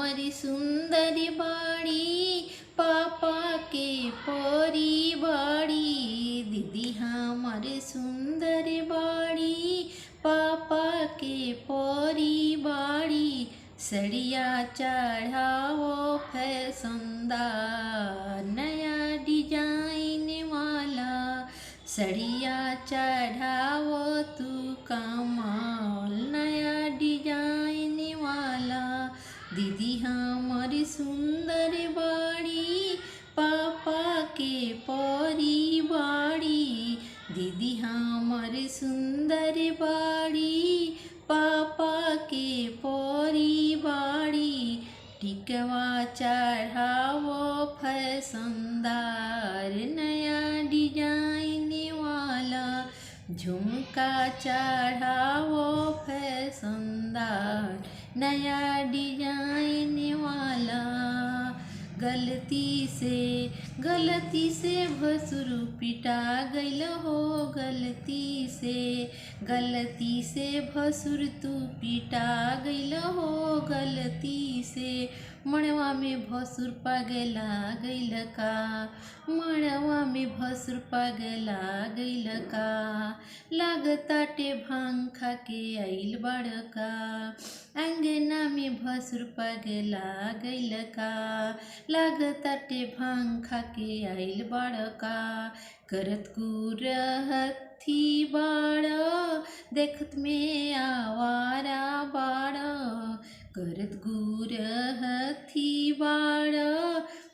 हमारी सुंदर बाड़ी, पापा के परी बाड़ी। दीदी हमारी सुंदर बाड़ी, पापा के परी बाड़ी। सड़िया चढ़ाओ फैशनदार, नया डिजाइन वाला। सड़िया चढ़ाओ तू कमाल, नया डिजाइन वाला। दीदी हमारी सुंदर बाड़ी, पापा के परी बाड़ी। दीदी हमारी सुंदर बाड़ी, पापा के परी बाड़ी। टिकवा चढ़ाओ फैशनदार, नया डिजाइन वाला। झुमका चढ़ाओ फैशनदार, नया डिजाइन वाला। गलती से भसुर पिटा गइल हो, गलती से भसुर तू पिटा गइल हो। गलती से मड़वा में भसुर पगला गइल का, मड़वा में भसुर पगला गइल का। लागताटे भांग खा के आइल बड़का, अंगना में भसुर पगला गइल का। लागताटे भांग खा के आइल बड़का। करत कुरहथी बाड़, देखत में आवारा बाड़। करत गुरहथी बाड़,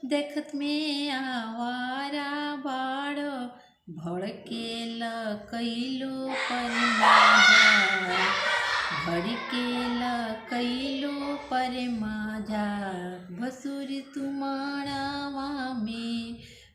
देखत में आवारा बाड़। भड़केला कैलो पर माजा, भड़केला कैलो पर माजा। भसुर तुम्हारावा में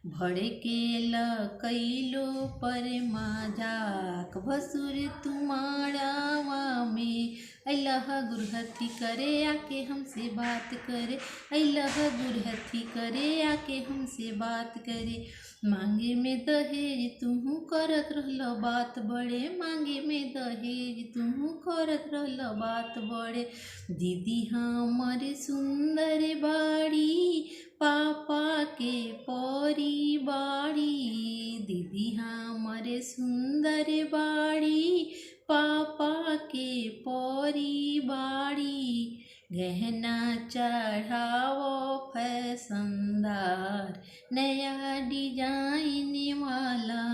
भड़केला कैलो पर मजाक। भसुर तुम्हारावा में अल्लाह गुरहथी करे आके हमसे बात करे। अल्लाह गुरहथी करे आके हमसे बात करे। मांगे में दहेज तुहू करत रहल बात बड़े, मांगे में दहेज तुहू करत रहल बात बड़े। दीदी हमारी सुंदर बाड़ी, पापा के परी बाड़ी। दीदी हमारे सुंदर बाड़ी, पापा के परी बाड़ी। गहना चढ़ाओ फैशनदार, नया डिजाइन वाला।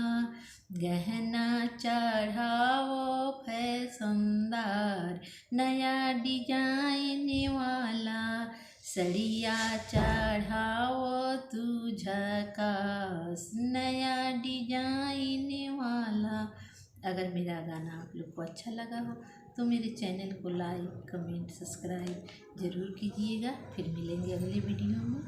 गहना चढ़ाओ फैशनदार, नया डिजाइन वाला। सड़िया चढ़ाओ तू झकास, नया डिजाइन वाला। अगर मेरा गाना आप लोग को अच्छा लगा हो तो मेरे चैनल को लाइक, कमेंट, सब्सक्राइब ज़रूर कीजिएगा। फिर मिलेंगे अगले वीडियो में।